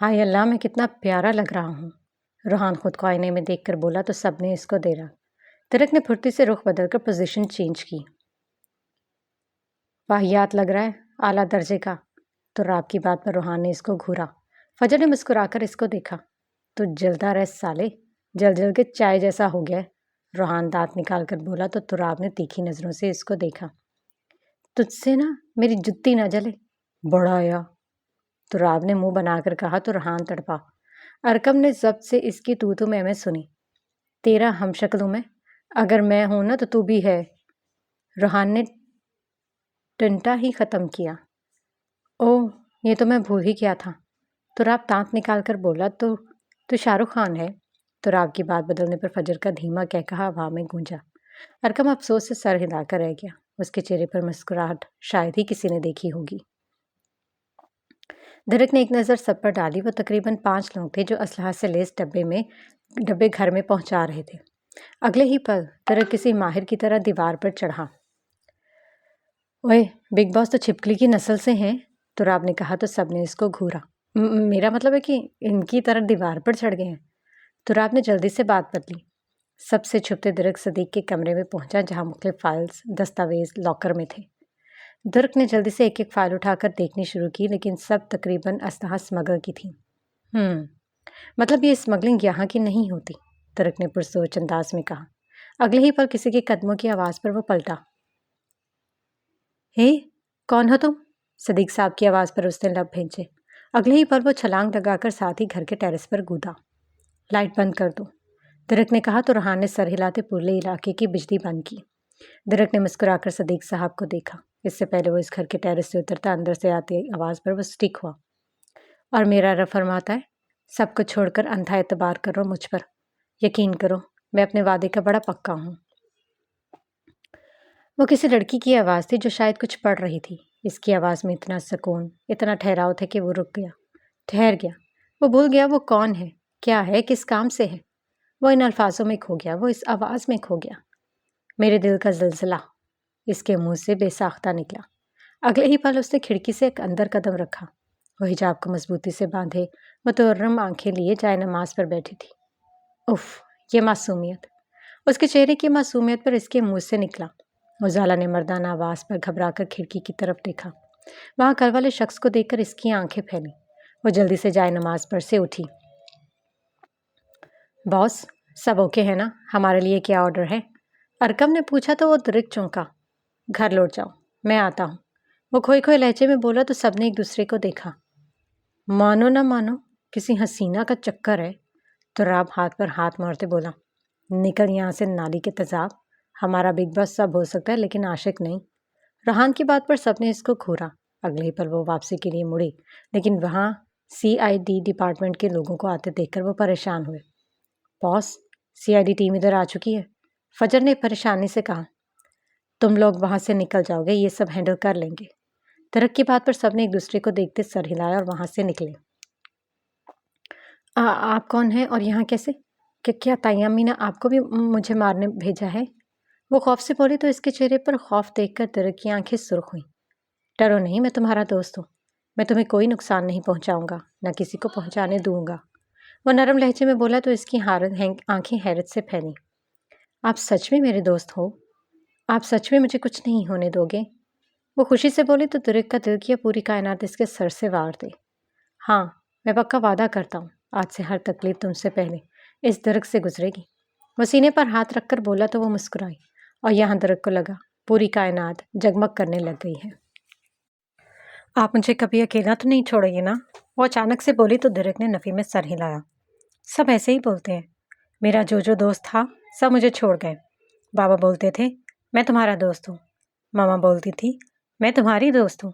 ہائے اللہ، میں کتنا پیارا لگ رہا ہوں۔ روحان خود کو آئینے میں دیکھ کر بولا تو سب نے اس کو دے رہا۔ ترک نے پھرتی سے رخ بدل کر پوزیشن چینج کی۔ واہیات لگ رہا ہے، اعلیٰ درجے کا۔ تو راب کی بات پر روحان نے اس کو گھورا۔ فجر نے مسکرا کر اس کو دیکھا۔ تو جلدا رہ سالے، جل جل کے چائے جیسا ہو گیا ہے۔ روحان دانت نکال کر بولا تو تراب نے تیکھی نظروں سے اس کو دیکھا۔ تجھ سے نا میری جتی نہ جلے، بڑا آیا۔ تراب نے منہ بنا کر کہا تو روحان تڑپا۔ ارکم نے ضبط سے اس کی تو میں سنی۔ تیرا ہم شکل ہوں میں، اگر میں ہوں نا تو تو بھی ہے۔ روحان نے ٹنٹا ہی ختم کیا۔ اوہ، یہ تو میں بھول ہی کیا تھا۔ تراب دانت نکال کر بولا تو شاہ رخ خان ہے۔ تراب کی بات بدلنے پر فجر کا دھیما کہا ہوا میں گونجا۔ ارکم افسوس سے سر ہلا کر رہ گیا۔ اس کے چہرے پر مسکراہٹ شاید ہی کسی نے دیکھی ہوگی۔ درک نے ایک نظر سب پر ڈالی۔ وہ تقریباً 5 لوگ تھے جو اسلحہ سے لیس ڈبے گھر میں پہنچا رہے تھے۔ اگلے ہی پل درک کسی ماہر کی طرح دیوار پر چڑھا۔ اوئے، بگ باس تو چھپکلی کی نسل سے ہیں، تراب نے کہا تو سب نے اس کو گھورا۔ میرا مطلب ہے کہ ان کی طرح دیوار پر چڑھ گئے ہیں۔ تراب نے جلدی سے بات بدلی۔ سب سے چھپتے درک صدیق کے کمرے میں پہنچا جہاں مختلف فائلز، دستاویز لاکر میں تھے۔ درک نے جلدی سے ایک ایک فائل اٹھا کر دیکھنی شروع کی، لیکن سب تقریباً اسلحہ اسمگل کی تھیں۔ مطلب یہ اسمگلنگ یہاں کی نہیں ہوتی، درک نے پرسوچ انداز میں کہا۔ اگلے ہی پل کسی کے قدموں کی آواز پر وہ پلٹا۔ ہے، کون ہو تم؟ صدیق صاحب کی آواز پر اس نے لب بھینچے۔ اگلے ہی پل وہ چھلانگ لگا کر ساتھ ہی گھر کے ٹیرس پر کودا۔ لائٹ بند کر دو، درک نے کہا تو روحان نے سر ہلاتے پورے علاقے کی بجلی بند کی۔ درک نے مسکرا کر صدیق صاحب کو دیکھا۔ اس سے پہلے وہ اس گھر کے ٹیرس سے اترتا اندر سے آتی آواز پر وہ سٹک ہوا۔ اور میرا رب فرماتا ہے، سب کو چھوڑ کر اندھا اعتبار کرو مجھ پر۔ یقین کرو، میں اپنے وعدے کا بڑا پکا ہوں۔ وہ کسی لڑکی کی آواز تھی جو شاید کچھ پڑھ رہی تھی۔ اس کی آواز میں اتنا سکون، اتنا ٹھہراؤ تھا کہ وہ رک گیا، ٹھہر گیا۔ وہ بھول گیا وہ کون ہے، کیا ہے، کس کام سے ہے۔ وہ ان الفاظوں میں کھو گیا، وہ اس آواز میں کھو گیا۔ میرے دل کا زلزلہ اس کے منہ سے بے ساختہ نکلا۔ اگلے ہی پل اس نے کھڑکی سے ایک اندر قدم رکھا۔ وہ حجاب کو مضبوطی سے باندھے متورم آنکھیں لیے جائے نماز پر بیٹھی تھی۔ اف، یہ معصومیت! اس کے چہرے کی معصومیت پر اس کے منہ سے نکلا۔ اجالا نے مردانہ آواز پر گھبرا کر کھڑکی کی طرف دیکھا۔ وہاں کل والے شخص کو دیکھ کر اس کی آنکھیں پھیلیں۔ وہ جلدی سے جائے نماز پر سے اٹھی۔ باس، سب اوکے ہے نا؟ ہمارے لیے کیا آرڈر ہے؟ ارکم نے پوچھا تو وہ درک چونکا۔ گھر لوٹ جاؤ، میں آتا ہوں، وہ کھوئے لہجے میں بولا تو سب نے ایک دوسرے کو دیکھا۔ مانو نہ مانو، کسی حسینہ کا چکر ہے، تو راب ہاتھ پر ہاتھ مارتے بولا۔ نکل یہاں سے نالی کے تیزاب، ہمارا بگ باس سب ہو سکتا ہے لیکن عاشق نہیں۔ روحان کی بات پر سب نے اس کو گھورا۔ اگلے ہی پل وہ واپسی کے لیے مڑی، لیکن وہاں CID ڈپارٹمنٹ کے لوگوں کو آتے دیکھ کر وہ پریشان ہوئے۔ باس، CID ٹیم ادھر آ چکی ہے، فجر نے پریشانی سے کہا۔ تم لوگ وہاں سے نکل جاؤ گے، یہ سب ہینڈل کر لیں گے۔ درک کی بات پر سب نے ایک دوسرے کو دیکھتے سر ہلایا اور وہاں سے نکلے۔ آپ کون ہیں اور یہاں کیسے؟ کیا تائیہ امی نے آپ کو بھی مجھے مارنے بھیجا ہے؟ وہ خوف سے بولی تو اس کے چہرے پر خوف دیکھ کر درک کی آنکھیں سرخ ہوئیں۔ ڈرو نہیں، میں تمہارا دوست ہوں، میں تمہیں کوئی نقصان نہیں پہنچاؤں گا، نہ کسی کو پہنچانے دوں گا۔ وہ نرم لہجے میں بولا تو اس کی آنکھیں حیرت سے پھیلیں۔ آپ سچ میں میرے دوست ہو؟ آپ سچ میں مجھے کچھ نہیں ہونے دو گے؟ وہ خوشی سے بولی تو درک کا دل کیا پوری کائنات اس کے سر سے وار دے۔ ہاں، میں پکا وعدہ کرتا ہوں، آج سے ہر تکلیف تم سے پہلے اس درک سے گزرے گی۔ وہ سینے پر ہاتھ رکھ کر بولا تو وہ مسکرائی، اور یہاں درک کو لگا پوری کائنات جگمگ کرنے لگ گئی ہے۔ آپ مجھے کبھی اکیلا تو نہیں چھوڑیں گے نا؟ وہ اچانک سے بولی تو درک نے نفی میں سر ہلایا۔ سب ایسے ہی بولتے ہیں، میرا جو دوست تھا سب مجھے چھوڑ گئے۔ بابا بولتے تھے میں تمہارا دوست ہوں، ماما بولتی تھی میں تمہاری دوست ہوں،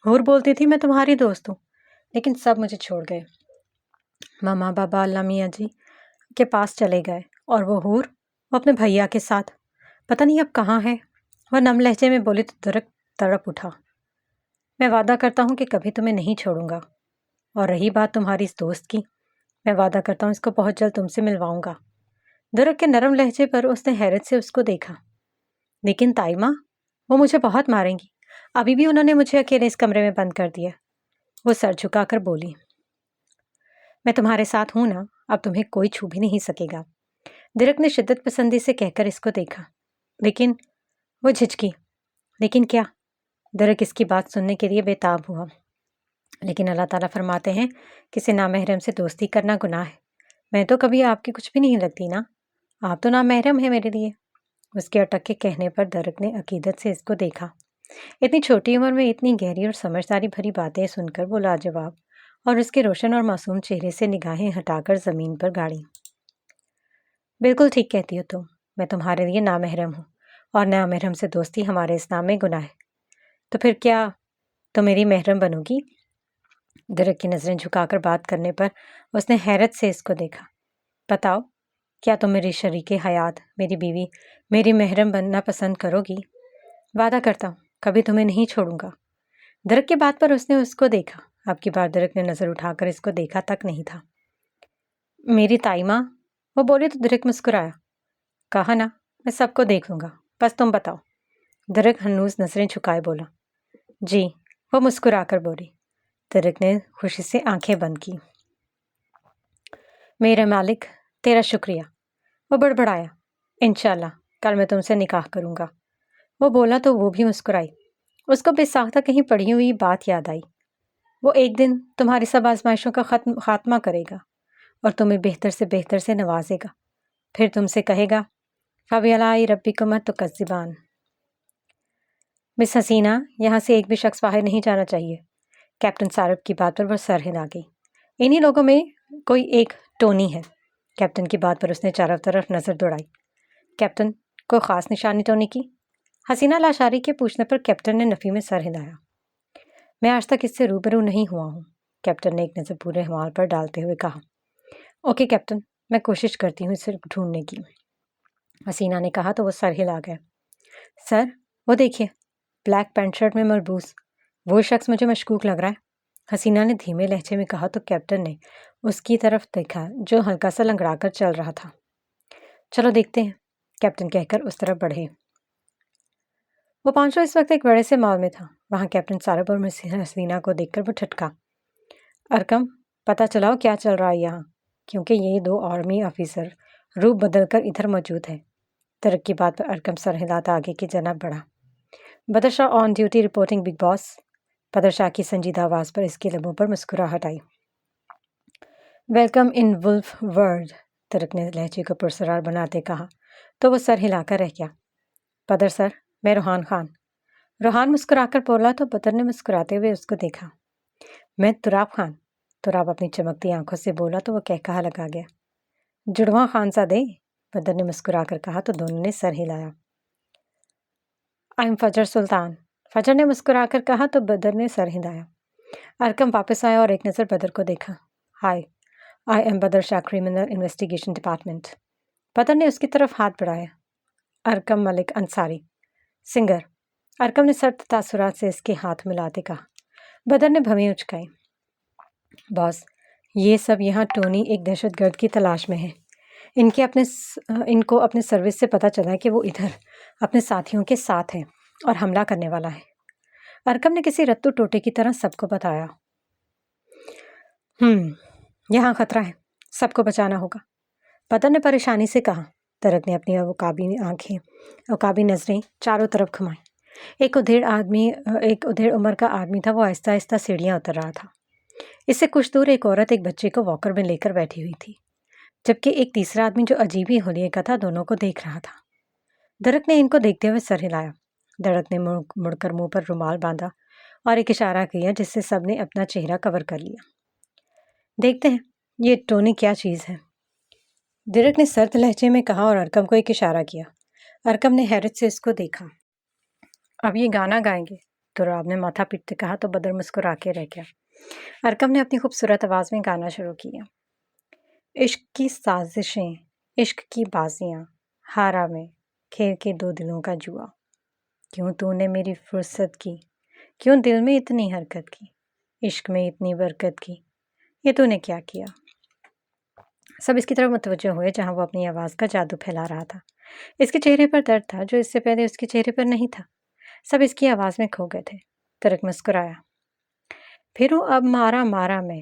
حور بولتی تھی میں تمہاری دوست ہوں، لیکن سب مجھے چھوڑ گئے۔ ماما بابا اللہ میاں جی کے پاس چلے گئے، اور وہ حور، وہ اپنے بھیا کے ساتھ، پتہ نہیں اب کہاں ہے۔ وہ نم لہجے میں بولی تو درک تڑپ اٹھا۔ میں وعدہ کرتا ہوں کہ کبھی تمہیں نہیں چھوڑوں گا، اور رہی بات تمہاری اس دوست کی، میں وعدہ کرتا ہوں اس کو بہت جلد تم سے ملواؤں گا۔ درک کے نرم لہجے پر اس نے حیرت سے اس کو دیکھا۔ لیکن تائمہ، وہ مجھے بہت ماریں گی، ابھی بھی انہوں نے مجھے اکیلے اس کمرے میں بند کر دیا۔ وہ سر جھکا کر بولی۔ میں تمہارے ساتھ ہوں نا، اب تمہیں کوئی چھو بھی نہیں سکے گا۔ درک نے شدت پسندی سے کہہ کر اس کو دیکھا، لیکن وہ جھجکی۔ لیکن کیا؟ درک اس کی بات سننے کے لیے بے تاب ہوا۔ لیکن اللہ تعالیٰ فرماتے ہیں کسی نامحرم سے دوستی کرنا گناہ ہے۔ میں تو کبھی آپ کی کچھ بھی نہیں لگتی نا، آپ تو نامحرم ہیں میرے لیے۔ اس کے اٹک کے کہنے پر درک نے عقیدت سے اس کو دیکھا۔ اتنی چھوٹی عمر میں اتنی گہری اور سمجھداری بھری باتیں سن کر وہ لاجواب اور اس کے روشن اور معصوم چہرے سے نگاہیں ہٹا کر زمین پر گاڑی۔ بالکل ٹھیک کہتی ہو تم، میں تمہارے لیے نامحرم ہوں، اور نامحرم سے دوستی ہمارے اسلام میں گناہ ہے۔ تو پھر کیا تم میری محرم بنو گی؟ درک کی نظریں جھکا کر بات کرنے پر اس نے حیرت سے اس کو دیکھا۔ بتاؤ، کیا تم میری شریک حیات، میری بیوی، میری محرم بننا پسند کرو گی؟ وعدہ کرتا ہوں کبھی تمہیں نہیں چھوڑوں گا۔ درک کی بات پر اس نے اس کو دیکھا۔ اب کی بار درک نے نظر اٹھا کر اس کو دیکھا تک نہیں تھا۔ میری تائی ماں، وہ بولی تو درک مسکرایا۔ کہا نا، میں سب کو دیکھ لوں گا، بس تم بتاؤ۔ درک ہنوز نظریں جھکائے بولا۔ جی، وہ مسکرا کر بولی۔ درک نے خوشی سے آنکھیں بند کی۔ میرے مالک، تیرا شکریہ۔ وہ بڑبڑایا۔ انشاءاللہ کل میں تم سے نکاح کروں گا۔ وہ بولا تو وہ بھی مسکرائی۔ اس کو بے ساختہ کہیں پڑھی ہوئی بات یاد آئی۔ وہ ایک دن تمہاری سب آزمائشوں کا خاتمہ کرے گا اور تمہیں بہتر سے نوازے گا۔ پھر تم سے کہے گا فَبِعَلَاءِ رَبِّكُمَا تُكَذِّبَانِ۔ مس حسینہ، یہاں سے ایک بھی شخص باہر نہیں جانا چاہیے۔ کیپٹن سارب کی بات پر وہ سر ہلا گئی۔ انہی لوگوں میں کوئی ایک ٹونی ہے۔ کیپٹن کی بات پر اس نے چاروں طرف نظر دوڑائی۔ کیپٹن، کوئی خاص نشانی ٹونی کی؟ حسینہ لاشاری کے پوچھنے پر کیپٹن نے نفی میں سر ہلایا۔ میں آج تک اس سے روبرو نہیں ہوا ہوں، کیپٹن نے ایک نظر پورے حوال پر ڈالتے ہوئے کہا۔ اوکے کیپٹن، میں کوشش کرتی ہوں اسے ڈھونڈنے کی، حسینہ نے کہا تو وہ سر ہلا گیا۔ سر، وہ دیکھیے، بلیک پینٹ شرٹ میں ملبوس وہ شخص مجھے مشکوک لگ رہا ہے، حسینہ نے دھیمے لہجے میں کہا تو کیپٹن نے اس کی طرف دیکھا جو ہلکا سا لنگڑا کر چل رہا تھا۔ چلو دیکھتے ہیں، کیپٹن کہہ کر اس طرف بڑھے۔ وہ پانچوں اس وقت ایک بڑے سے مال میں تھا۔ وہاں کیپٹن سارب اور مس حسینہ کو دیکھ کر وہ ٹھٹکا۔ ارکم، پتہ چلاؤ کیا چل رہا ہے یہاں، کیونکہ یہ دو آرمی آفیسر روپ بدل کر ادھر موجود ہیں۔ درک کی بات پر ارکم سر ہلاتا آگے کی جانب بڑھا۔ بدر شاہ آن ڈیوٹی رپورٹنگ بگ باس۔ بدر شاہ کی سنجیدہ آواز پر اس کے لبوں پر مسکراہٹ آئی۔ ویلکم ان ولف ورلڈ، درک نے لہجے کو پرسرار بناتے کہا تو وہ سر ہلا کر رہ گیا۔ بدر سر، میں روحان خان۔ روحان مسکرا کر بولا تو بدر نے مسکراتے ہوئے اس کو دیکھا۔ میں تراب خان۔ تراب اپنی چمکتی آنکھوں سے بولا تو وہ کہکہا لگا گیا۔ جڑواں خانزادے، بدر نے مسکرا کر کہا تو دونوں نے سر ہلایا۔ I'm فجر سلطان، فجر نے مسکرا کر کہا تو بدر نے سر ہلایا۔ ارکم واپس آیا اور ایک نظر بدر کو دیکھا۔ Hi, I am Badr Shah, criminal investigation department. Badr نے اس کی طرف ہاتھ بڑھایا۔ ارکم ملک انصاری، سنگر۔ ارکم نے سرد تاثرات سے اس کے ہاتھ ملاتے کہا۔ بدر نے بھویں اچکائی۔ باس، یہ سب یہاں ٹونی ایک دہشت گرد کی تلاش میں ہے۔ ان کو اپنے سروس سے پتہ چلا ہے کہ وہ ادھر اپنے ساتھیوں کے ساتھ ہے اور حملہ کرنے والا ہے۔ ارکم نے کسی رتو ٹوٹے کی طرح سب کو بتایا۔ یہاں خطرہ ہے، سب کو بچانا ہوگا، بدر نے پریشانی سے کہا۔ درک نے اپنی عقابی نظریں چاروں طرف گھمائیں۔ ایک ادھیڑ عمر کا آدمی تھا، وہ آہستہ آہستہ سیڑھیاں اتر رہا تھا۔ اس سے کچھ دور ایک عورت ایک بچے کو واکر میں لے کر بیٹھی ہوئی تھی، جبکہ ایک تیسرا آدمی جو عجیب ہی حلیے کا تھا دونوں کو دیکھ رہا تھا۔ درک نے ان کو دیکھتے ہوئے سر ہلایا۔ درک نے مڑ کر منہ پر رومال باندھا اور ایک اشارہ کیا جس سے سب نے اپنا چہرہ کور کر لیا۔ دیکھتے ہیں یہ ٹونی کیا چیز ہے، درک نے سرد لہجے میں کہا اور ارکم کو ایک اشارہ کیا۔ ارکم نے حیرت سے اس کو دیکھا۔ اب یہ گانا گائیں گے، تراب نے ماتھا پیٹتے کہا تو بدر مسکرا کے رہ گیا۔ ارکم نے اپنی خوبصورت آواز میں گانا شروع کیا۔ عشق کی سازشیں، عشق کی بازیاں، ہارا میں کھیل کے دو دلوں کا جوا، کیوں تو نے میری فرصت کی، کیوں دل میں اتنی حرکت کی، عشق میں اتنی برکت کی، یہ تو نے کیا کیا۔ سب اس کی طرف متوجہ ہوئے جہاں وہ اپنی آواز کا جادو پھیلا رہا تھا۔ اس کے چہرے پر درد تھا جو اس سے پہلے اس کے چہرے پر نہیں تھا۔ سب اس کی آواز میں کھو گئے تھے۔ درک مسکرایا۔ پھروں اب مارا میں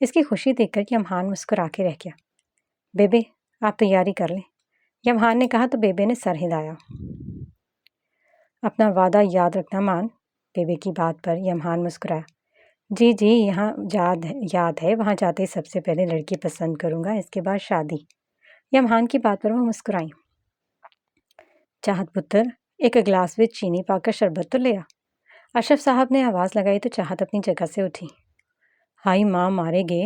اس کی خوشی دیکھ کر یمہان مسکرا کے رہ گیا۔ بیبے آپ تیاری کر لیں، یمہان نے کہا تو بیبے نے سر ہلایا۔ اپنا وعدہ یاد رکھنا مان، بیبے کی بات پر یمہان مسکرایا۔ جی جی یہاں یاد ہے، وہاں جاتے ہی سب سے پہلے لڑکی پسند کروں گا، اس کے بعد شادی۔ یمہان کی بات پر وہ مسکرائیں۔ چاہت پتر ایک گلاس میں چینی پا کر شربت تو لیا۔ اشرف صاحب نے آواز لگائی تو چاہت اپنی جگہ سے اٹھی۔ ہائی ماں مارے گے۔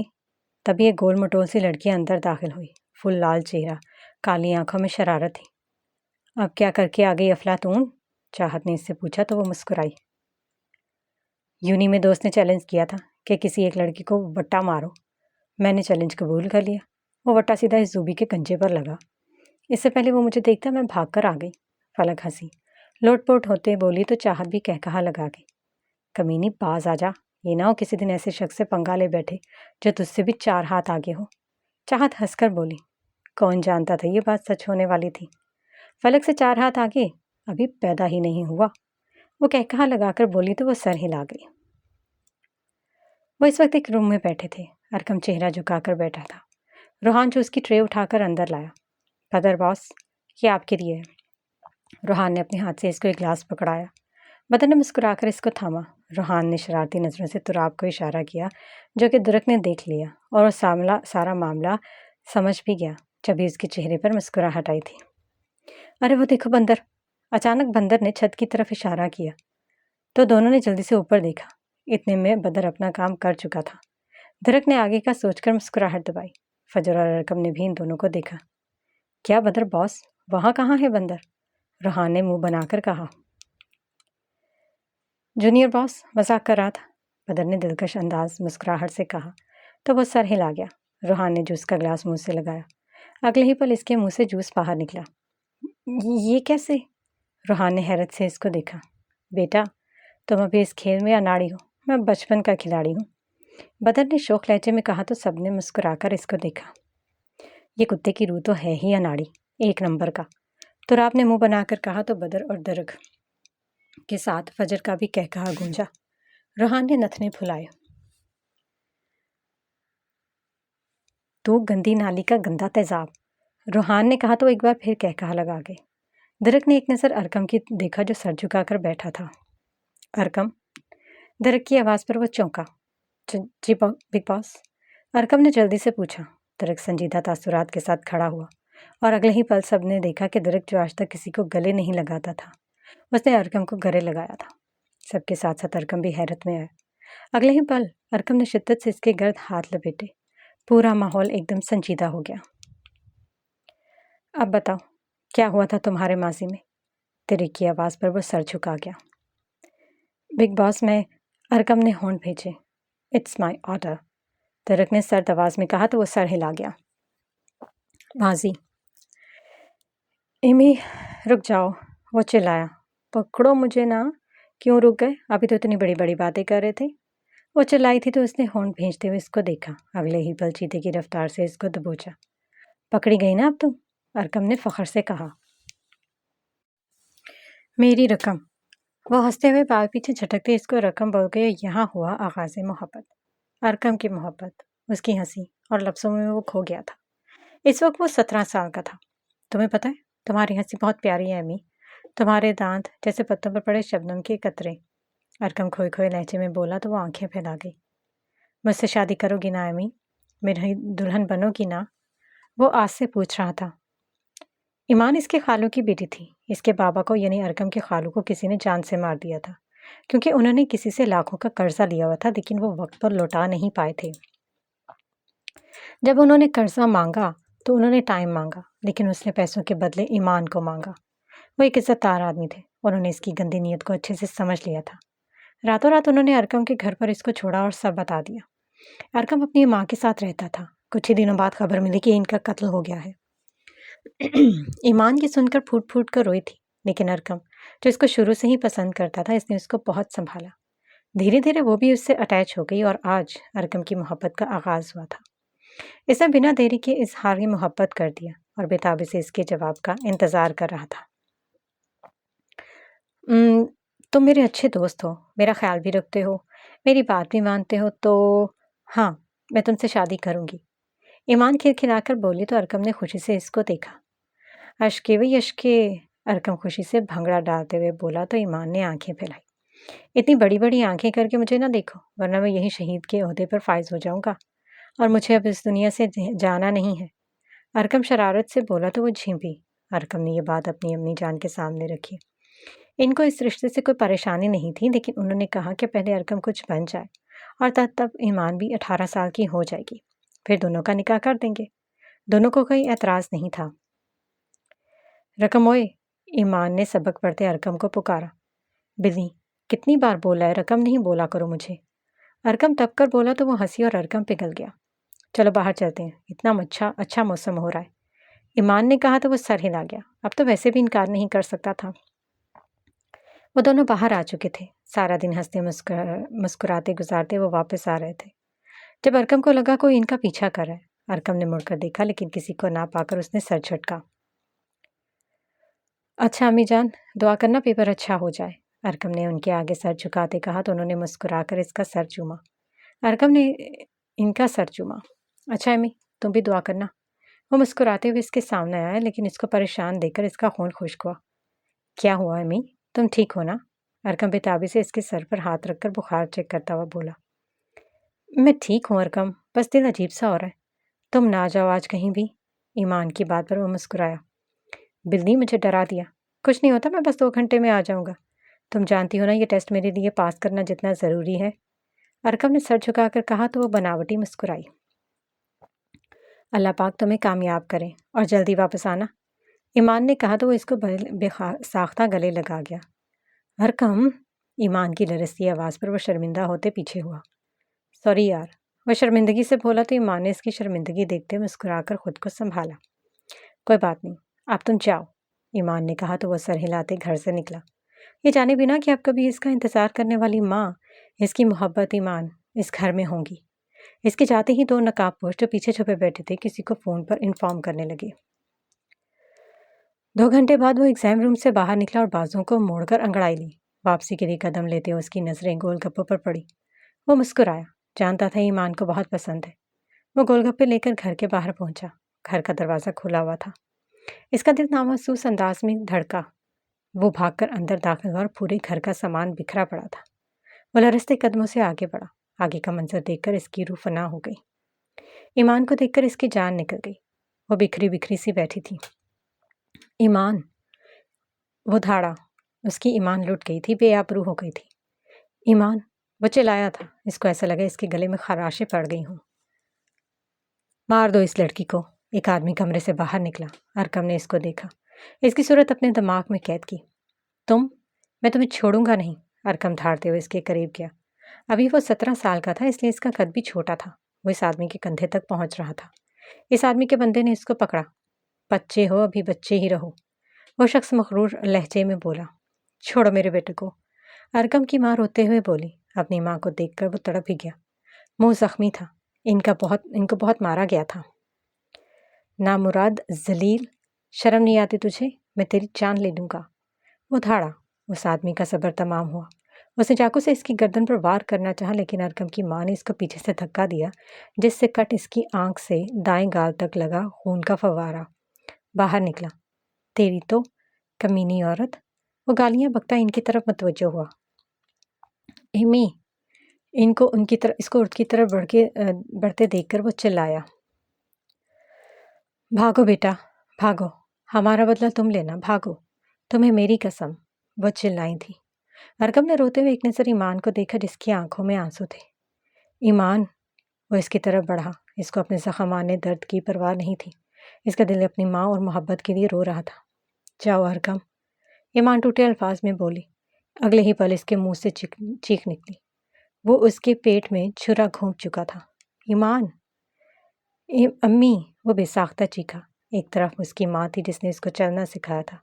تب یہ گول مٹول سی لڑکی اندر داخل ہوئی، فل لال چہرہ، کالی آنکھوں میں شرارت تھی۔ اب کیا کر کے آ گئی افلاطون؟ چاہت نے اس سے پوچھا تو وہ مسکرائی۔ یونی میں دوست نے چیلنج کیا تھا کہ کسی ایک لڑکی کو وٹا مارو، میں نے چیلنج قبول کر لیا۔ وہ وٹا سیدھا اس زوبی کے کنجے پر لگا۔ اس سے پہلے وہ مجھے دیکھتا میں بھاگ کر آ گئی۔ فلک ہنسی، لوٹ پوٹ ہوتے بولی تو چاہت بھی کہا لگا گئی۔ کمینی باز آ جا، یہ نہ ہو کسی دن ایسے شخص سے پنگا لے بیٹھے جو تجھ سے بھی 4 ہاتھ آگے ہو۔ چاہت ہنس کر بولی، کون جانتا تھا یہ بات سچ ہونے والی تھی؟ فلک سے 4 ہاتھ آگے ابھی پیدا ہی نہیں ہوا، وہ کہا لگا کر بولی تو وہ سر ہلا گئی۔ وہ اس وقت ایک روم میں بیٹھے تھے۔ ارکم چہرہ جھکا کر بیٹھا تھا۔ روحان جو اس کی ٹرے اٹھا کر اندر لایا۔ قدر باس، یہ آپ کے لیے ہے۔ روحان نے اپنے ہاتھ سے اس کو ایک گلاس پکڑایا۔ بدر نے مسکرا کر اس کو تھاما۔ روحان نے شرارتی نظروں سے تراب کو اشارہ کیا جو کہ درک نے دیکھ لیا اور وہ سارا معاملہ سمجھ بھی گیا جبھی اس کے چہرے پر مسکراہٹ آئی تھی۔ ارے وہ دیکھو بندر! اچانک بندر نے چھت کی طرف اشارہ کیا تو دونوں نے جلدی سے اوپر دیکھا۔ اتنے میں بدر اپنا کام کر چکا تھا۔ درک نے آگے کا سوچ کر مسکراہٹ دبائی۔ فجر اور ارکم نے بھی ان دونوں کو دیکھا۔ کیا بدر باس، وہاں کہاں ہے بندر؟ روحان نے منہ بنا کر کہا۔ جونیئر باس مذاق کر رہا تھا، بدر نے دلکش انداز مسکراہٹ سے کہا تو وہ سر ہلا گیا۔ روحان نے جوس کا گلاس منہ سے لگایا۔ اگلے ہی پل اس کے منہ سے جوس باہر نکلا۔ یہ کیسے؟ روحان نے حیرت سے اس کو دیکھا۔ بیٹا تم ابھی اس کھیل میں اناڑی ہو، میں بچپن کا کھلاڑی ہوں، بدر نے شوق لہجے میں کہا تو سب نے مسکرا کر اس کو دیکھا۔ یہ کتے کی روح تو ہے ہی اناڑی، 1 نمبر کا، تراب نے منہ بنا کر کہا تو بدر اور درک کے ساتھ فجر کا بھی کہا گونجا۔ روحان نے نتنے پھلائے۔ تو گندی نالی کا گندا تیزاب، روحان نے کہا تو ایک بار پھر کہا لگا گئے۔ درک نے ایک نظر ارکم کی دیکھا جو سر جھکا کر بیٹھا تھا۔ ارکم، درک کی آواز پر وہ چونکا۔ جی بگ باس، ارکم نے جلدی سے پوچھا۔ درک سنجیدہ تاثرات کے ساتھ کھڑا ہوا اور اگلے ہی پل سب نے دیکھا کہ درک جو آج تک کسی کو گلے نہیں لگاتا تھا اس نے ارکم کو گلے لگایا تھا۔ سب کے ساتھ ساتھ ارکم بھی حیرت میں آیا۔ اگلے ہی پل ارکم نے شدت سے اس کے گرد ہاتھ لپیٹے۔ پورا ماحول ایک دم سنجیدہ ہو گیا۔ اب بتاؤ کیا ہوا تھا تمہارے ماضی میں؟ درک کی آواز پر وہ سر جھکا گیا۔ بگ باس، میں ارکم نے ہونٹ بھیجے۔ اٹس مائی آرڈر، درک نے سرد آواز میں کہا تو وہ سر ہلا گیا۔ ماضی؟ ایمی رک جاؤ، وہ چلایا۔ پکڑو مجھے نہ، کیوں رک گئے؟ ابھی تو اتنی بڑی بڑی باتیں کر رہے تھے۔ وہ چلائی تھی تو اس نے ہونٹ بھیجتے ہوئے اس کو دیکھا۔ اگلے ہی پل چیتے کی رفتار سے اس کو دبوچا۔ پکڑی گئی نا اب تم، ارکم نے فخر سے کہا۔ میری رقم، وہ ہنستے ہوئے بال پیچھے جھٹکتے اس کو رقم بول گئے۔ یہاں ہوا آغاز محبت، ارکم کی محبت، اس کی ہنسی اور لفظوں میں وہ کھو گیا تھا۔ اس وقت وہ 17 سال کا تھا۔ تمہیں پتہ ہے تمہاری ہنسی بہت پیاری ہے ایمی، تمہارے دانت جیسے پتوں پر پڑے شبنم کے قطرے، ارکم کھوئے کھوئے لہجے میں بولا تو وہ آنکھیں پھیلا گئی۔ مجھ سے شادی کرو گی نا ایمی؟ میری دلہن بنو گی نا؟ وہ آس سے پوچھ رہا تھا۔ ایمان اس کے خالو کی بیٹی تھی۔ اس کے بابا کو یعنی ارکم کے خالو کو کسی نے جان سے مار دیا تھا کیونکہ انہوں نے کسی سے لاکھوں کا قرضہ لیا ہوا تھا لیکن وہ وقت پر لوٹا نہیں پائے تھے۔ جب انہوں نے قرضہ مانگا تو انہوں نے ٹائم مانگا لیکن اس نے پیسوں کے بدلے ایمان کو مانگا۔ وہ ایک عزت دار آدمی تھے، انہوں نے اس کی گندی نیت کو اچھے سے سمجھ لیا تھا۔ راتوں رات انہوں نے ارکم کے گھر پر اس کو چھوڑا اور سب بتا دیا۔ ارکم اپنی ماں کے ساتھ رہتا تھا۔ کچھ ہی دنوں بعد خبر ملی کہ ان کا قتل ہو گیا ہے۔ ایمان یہ سن کر پھوٹ پھوٹ کر روئی تھی لیکن ارکم جو اس کو شروع سے ہی پسند کرتا تھا اس نے اس کو بہت سنبھالا۔ دھیرے دھیرے وہ بھی اس سے اٹیچ ہو گئی اور آج ارکم کی محبت کا آغاز ہوا تھا۔ اس نے بنا دیری کے اظہار کی محبت کر دیا اور بےتابی سے اس کے جواب کا انتظار کر رہا تھا۔ تم میرے اچھے دوست ہو، میرا خیال بھی رکھتے ہو، میری بات بھی مانتے ہو، تو ہاں میں تم سے شادی کروں گی، ایمان کھلکھلا کر بولی تو ارکم نے خوشی سے اس کو دیکھا۔ اشکے وہی اشکے، ارکم خوشی سے بھنگڑا ڈالتے ہوئے بولا تو ایمان نے آنکھیں پھیلائی۔ اتنی بڑی بڑی آنکھیں کر کے مجھے نہ دیکھو، ورنہ میں یہی شہید کے عہدے پر فائز ہو جاؤں گا اور مجھے اب اس دنیا سے جانا نہیں ہے۔ ارکم شرارت سے بولا تو وہ جھنپی۔ ارکم نے یہ بات اپنی امی جان کے سامنے رکھی۔ ان کو اس رشتے سے کوئی پریشانی نہیں تھی، لیکن انہوں نے کہا کہ پہلے ارکم کچھ بن جائے اور تب ایمان بھی 18 سال کی ہو جائے گی، پھر دونوں کا نکاح کر دیں گے۔ دونوں کو کوئی اعتراض نہیں تھا۔ رقم اوئے، ایمان نے سبق پڑھتے ارکم کو پکارا۔ بلی، کتنی بار بولا ہے رقم نہیں بولا کرو مجھے۔ ارکم تب کر بولا تو وہ ہنسی اور ارکم پگھل گیا۔ چلو باہر چلتے ہیں، اتنا اچھا موسم ہو رہا ہے، ایمان نے کہا تو وہ سر ہلا گیا۔ اب تو ویسے بھی انکار نہیں کر سکتا تھا۔ وہ دونوں باہر آ چکے تھے۔ سارا دن ہنستے مسکراتے گزارتے وہ واپس آ رہے تھے، جب ارکم کو لگا کوئی ان کا پیچھا کر رہا ہے۔ ارکم نے مڑ کر دیکھا، لیکن کسی کو نہ پا کر اس نے سر جھٹکا۔ اچھا امی جان، دعا کرنا پیپر اچھا ہو جائے، ارکم نے ان کے آگے سر جھکاتے کہا تو انہوں نے مسکرا کر اس کا سر چوما۔ ارکم نے ان کا سر چوما۔ اچھا امی، تم بھی دعا کرنا۔ وہ مسکراتے ہوئے اس کے سامنے آیا، لیکن اس کو پریشان دیکھ کر اس کا خون خشک ہوا۔ کیا ہوا امی، تم ٹھیک ہو نا؟ ارکم بےتابی سے اس کے سر پر ہاتھ رکھ کر بخار چیک کرتا ہوا بولا۔ میں ٹھیک ہوں ارکم، بس دل عجیب سا ہو رہا ہے۔ تم نہ جاؤ آج کہیں بھی۔ ایمان کی بات پر وہ مسکرایا۔ بلنی، مجھے ڈرا دیا۔ کچھ نہیں ہوتا، میں بس 2 گھنٹے میں آ جاؤں گا۔ تم جانتی ہو نا یہ ٹیسٹ میرے لیے پاس کرنا جتنا ضروری ہے۔ ارکم نے سر جھکا کر کہا تو وہ بناوٹی مسکرائی۔ اللہ پاک تمہیں کامیاب کرے اور جلدی واپس آنا، ایمان نے کہا تو وہ اس کو بے ساختہ گلے لگا گیا۔ ارکم، ایمان کی لرزتی آواز پر وہ شرمندہ ہوتے پیچھے ہوا۔ سوری یار، وہ شرمندگی سے بولا تو ایمان نے اس کی شرمندگی دیکھتے مسکرا کر خود کو سنبھالا۔ کوئی بات نہیں، اب تم جاؤ، ایمان نے کہا تو وہ سر ہلاتے گھر سے نکلا، یہ جانے بنا کہ اب کبھی اس کا انتظار کرنے والی ماں، اس کی محبت ایمان اس گھر میں ہوں گی۔ اس کے جاتے ہی 2 نقاب پوش جو پیچھے چھپے بیٹھے تھے کسی کو فون پر انفارم کرنے لگے۔ 2 گھنٹے بعد وہ ایگزام روم سے باہر نکلا اور بازوں کو موڑ کر انگڑائی لی۔ واپسی کے لیے قدم لیتے اس کی نظریں گول گپوں پر پڑی۔ وہ مسکرایا، جانتا تھا ایمان کو بہت پسند ہے۔ وہ گول گپے لے کر گھر کے باہر پہنچا۔ گھر کا دروازہ کھلا ہوا تھا۔ اس کا دل نامحسوس انداز میں دھڑکا۔ وہ بھاگ کر اندر داخل ہوا اور پورے گھر کا سامان بکھرا پڑا تھا۔ وہ لرزتے قدموں سے آگے بڑھا۔ آگے کا منظر دیکھ کر اس کی روح فنا ہو گئی۔ ایمان کو دیکھ کر اس کی جان نکل گئی۔ وہ بکھری بکھری سی بیٹھی تھی۔ ایمان، وہ دھاڑا، اس کی ایمان لٹ گئی تھی، بے آبرو ہو گئی تھی۔ ایمان، وہ چلایا تھا۔ اس کو ایسا لگا اس کے گلے میں خراشیں پڑ گئی ہوں۔ مار دو اس لڑکی کو، ایک آدمی کمرے سے باہر نکلا۔ ارکم نے اس کو دیکھا، اس کی صورت اپنے دماغ میں قید کی۔ میں تمہیں چھوڑوں گا نہیں، ارکم دھاڑتے ہوئے اس کے قریب گیا۔ ابھی وہ 17 سال کا تھا، اس لیے اس کا قد بھی چھوٹا تھا۔ وہ اس آدمی کے کندھے تک پہنچ رہا تھا۔ اس آدمی کے بندے نے اس کو پکڑا۔ بچے ہو، ابھی بچے ہی رہو، وہ شخص مغرور لہجے میں بولا۔ چھوڑو میرے بیٹے کو، ارکم کی ماں روتے ہوئے بولی۔ اپنی ماں کو دیکھ کر وہ تڑپ ہی گیا۔ منہ زخمی تھا، ان کو بہت مارا گیا تھا۔ نامراد ذلیل، شرم نہیں آتی تجھے؟ میں تیری جان لے لوں گا۔ وہ دھاڑا۔ اس آدمی کا صبر تمام ہوا۔ اس نے چاقو سے اس کی گردن پر وار کرنا چاہا، لیکن ارکم کی ماں نے اس کو پیچھے سے دھکا دیا، جس سے کٹ اس کی آنکھ سے دائیں گال تک لگا خون کا فوارہ باہر نکلا۔ تیری تو، کمینی عورت، وہ گالیاں بکتا ان کی طرف متوجہ ہوا۔ ایمی، اس کو کی طرف بڑھتے دیکھ کر وہ چلایا۔ بھاگو بیٹا، بھاگو، ہمارا بدلہ تم لینا، بھاگو، تمہیں میری قسم، وہ چلائی تھی۔ ارکم نے روتے ہوئے ایک نظر ایمان کو دیکھا جس کی آنکھوں میں آنسو تھے۔ ایمان، وہ اس کی طرف بڑھا۔ اس کو اپنے زخم آنے درد کی پرواہ نہیں تھی۔ اس کا دل اپنی ماں اور محبت کے لیے رو رہا تھا۔ جاؤ ارکم، ایمان ٹوٹے الفاظ میں بولی۔ اگلے ہی پل اس کے منہ سے چیخ نکلی۔ وہ اس کے پیٹ میں چھرا گھونپ چکا تھا۔ ایمان، امی، وہ بے ساختہ چیخا۔ ایک طرف اس کی ماں تھی جس نے اس کو چلنا سکھایا تھا،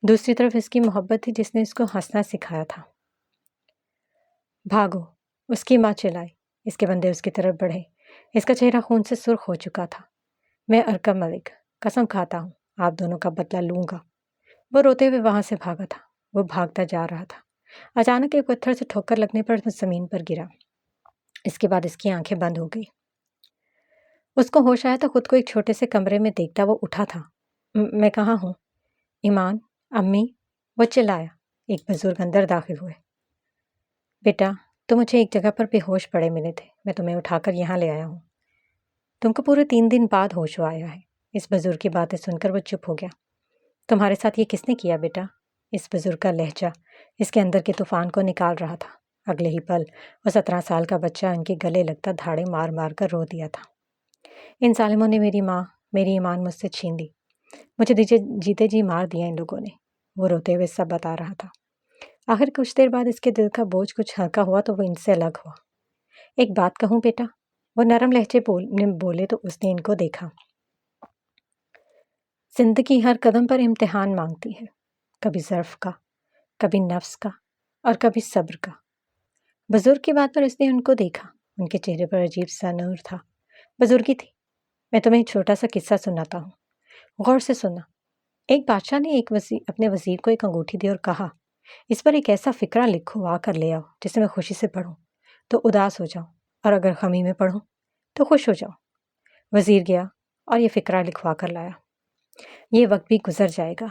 دوسری طرف اس کی محبت تھی جس نے اس کو ہنسنا سکھایا تھا۔ بھاگو، اس کی ماں چلائی۔ اس کے بندے اس کی طرف بڑھے۔ اس کا چہرہ خون سے سرخ ہو چکا تھا۔ میں ارکم ملک قسم کھاتا ہوں آپ دونوں کا بدلہ لوں گا۔ وہ روتے ہوئے وہاں سے بھاگا تھا۔ وہ بھاگتا جا رہا تھا۔ اچانک ایک پتھر سے ٹھوکر لگنے پر وہ زمین پر گرا۔ اس کے بعد اس کی آنکھیں بند ہو گئی۔ اس کو ہوش آیا تو خود کو ایک چھوٹے سے کمرے میں دیکھتا وہ اٹھا تھا۔ میں کہاں ہوں؟ ایمان، امی، وہ چلایا۔ ایک بزرگ اندر داخل ہوئے۔ بیٹا، تم مجھے ایک جگہ پر بے ہوش پڑے ملے تھے، میں تمہیں اٹھا کر یہاں لے آیا ہوں۔ تم کو پورے 3 دن بعد ہوش آیا ہے۔ اس بزرگ کی باتیں سن کر وہ چپ ہو گیا۔ تمہارے ساتھ یہ کس نے کیا بیٹا؟ اس بزرگ کا لہجہ اس کے اندر کے طوفان کو نکال رہا تھا۔ اگلے ہی پل وہ 17 سال کا بچہ ان کے گلے لگتا دھاڑے مار مار کر رو دیا تھا۔ ان ظالموں نے میری ماں، میری ایمان مجھ سے چھین لی۔ مجھے جیتے جی مار دیا ان لوگوں نے، وہ روتے ہوئے سب بتا رہا تھا۔ آخر کچھ دیر بعد اس کے دل کا بوجھ کچھ ہلکا ہوا تو وہ ان سے الگ ہوا۔ ایک بات کہوں بیٹا؟ وہ نرم لہجے بولے تو اس نے ان کو دیکھا۔ زندگی ہر قدم پر امتحان مانگتی ہے، کبھی ظرف کا، کبھی نفس کا، اور کبھی صبر کا۔ بزرگ کی بات پر اس نے ان کو دیکھا۔ ان کے چہرے پر عجیب سا نور تھا، بزرگی تھی۔ میں تمہیں ایک چھوٹا سا قصہ سناتا ہوں، غور سے سننا۔ ایک بادشاہ نے اپنے وزیر کو ایک انگوٹھی دی اور کہا، اس پر ایک ایسا فقرہ لکھو آ کر لے آؤ جسے میں خوشی سے پڑھوں تو اداس ہو جاؤں، اور اگر غمی میں پڑھوں تو خوش ہو جاؤں۔ وزیر گیا اور یہ فقرہ لکھوا کر لایا۔ یہ وقت بھی گزر جائے گا۔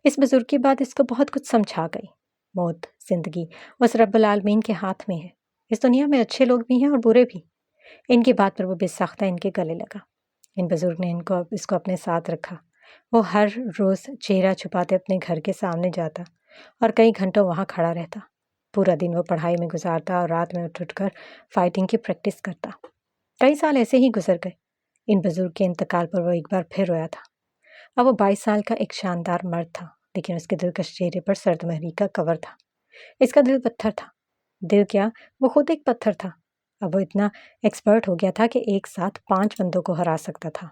اس بزرگ کی بات اس کو بہت کچھ سمجھا گئی۔ موت، زندگی اس رب العالمین کے ہاتھ میں ہے۔ اس دنیا میں اچھے لوگ بھی ہیں اور برے بھی۔ ان کی بات پر وہ بے ساختہ ان کے گلے لگا۔ ان بزرگ نے اس کو اپنے ساتھ رکھا۔ وہ ہر روز چہرہ چھپاتے اپنے گھر کے سامنے جاتا اور کئی گھنٹوں وہاں کھڑا رہتا۔ پورا دن وہ پڑھائی میں گزارتا اور رات میں اٹھ کر فائٹنگ کی پریکٹس کرتا۔ کئی سال ایسے ہی گزر گئے۔ ان بزرگ کے انتقال پر وہ ایک بار پھر رویا تھا۔ اب وہ 22 سال کا ایک شاندار مرد تھا، لیکن اس کے دلکش چہرے پر سرد مہری کا کور تھا۔ اس کا دل پتھر تھا۔ دل کیا، وہ خود ایک پتھر تھا۔ اب وہ اتنا ایکسپرٹ ہو گیا تھا کہ ایک ساتھ 5 بندوں کو ہرا سکتا تھا۔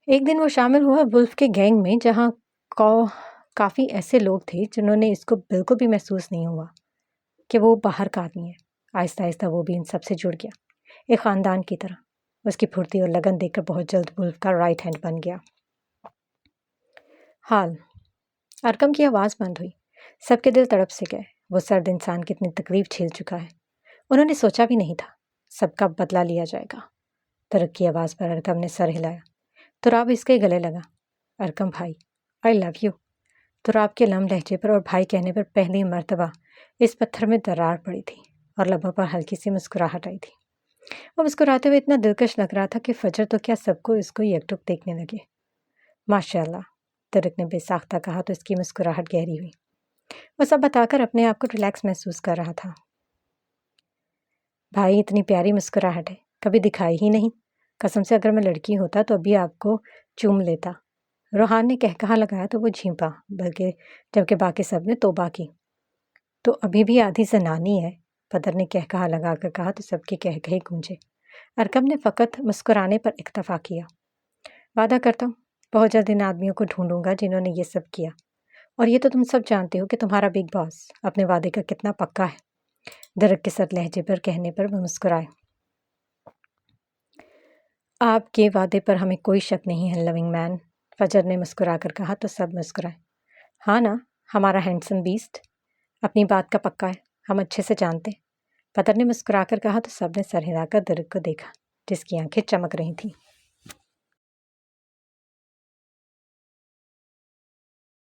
ایک دن وہ شامل ہوا ولف کے گینگ میں، جہاں کافی ایسے لوگ تھے جنہوں نے اس کو بالکل بھی محسوس نہیں ہوا کہ وہ باہر کا آدمی ہے۔ آہستہ آہستہ وہ بھی ان سب سے جڑ گیا، ایک خاندان کی طرح۔ اس کی پھرتی اور لگن دیکھ کر بہت جلد ولف کا رائٹ ہینڈ بن گیا۔ حال ارکم کی آواز بند ہوئی۔ سب کے دل تڑپ سے گئے۔ وہ سرد انسان کتنی تکلیف جھیل چکا ہے، انہوں نے سوچا بھی نہیں تھا۔ سب کا بدلہ لیا جائے گا۔ ترک کی آواز پر ارکم نے سر ہلایا۔ تراب اس کے گلے لگا۔ ارکم بھائی، آئی لو یو۔ تراب کے لم لہجے پر اور بھائی کہنے پر پہلی مرتبہ اس پتھر میں درار پڑی تھی اور لبوں پر ہلکی سی مسکراہٹ آئی تھی۔ وہ مسکراتے ہوئے اتنا دلکش لگ رہا تھا کہ فجر تو کیا سب کو اس کو یکٹک دیکھنے لگے۔ ماشاء اللہ، ترک نے بے ساختہ کہا تو اس کی مسکراہٹ گہری ہوئی۔ وہ سب بتا کر اپنے آپ کو ریلیکس محسوس کر رہا تھا۔ بھائی، اتنی پیاری مسکراہٹ ہے، کبھی دکھائی ہی نہیں۔ قسم سے اگر میں لڑکی ہوتا تو ابھی آپ کو چوم لیتا۔ روحان نے کہا لگایا تو وہ جھینپا، بلکہ جبکہ باقی سب نے توبہ کی۔ تو ابھی بھی آدھی زنانی ہے، پدر نے کہا لگا کر کہا تو سب کے کہے گونجے۔ ارکم نے فقط مسکرانے پر اکتفا کیا۔ وعدہ کرتا ہوں بہت جلد ان آدمیوں کو ڈھونڈوں گا جنہوں نے یہ سب کیا، اور یہ تو تم سب جانتے ہو کہ تمہارا بگ باس اپنے وعدے کا کتنا پکا ہے۔ درک کے سر لہجے پر کہنے پر وہ مسکرائے۔ آپ کے وعدے پر ہمیں کوئی شک نہیں ہے لونگ مین، فجر نے مسکرا کر کہا تو سب مسکرائے۔ ہاں نا، ہمارا ہینڈسم بیسٹ اپنی بات کا پکا ہے، ہم اچھے سے جانتے۔ فجر نے مسکرا کر کہا تو سب نے سر ہلا کر درک کو دیکھا، جس کی آنکھیں چمک رہی تھیں۔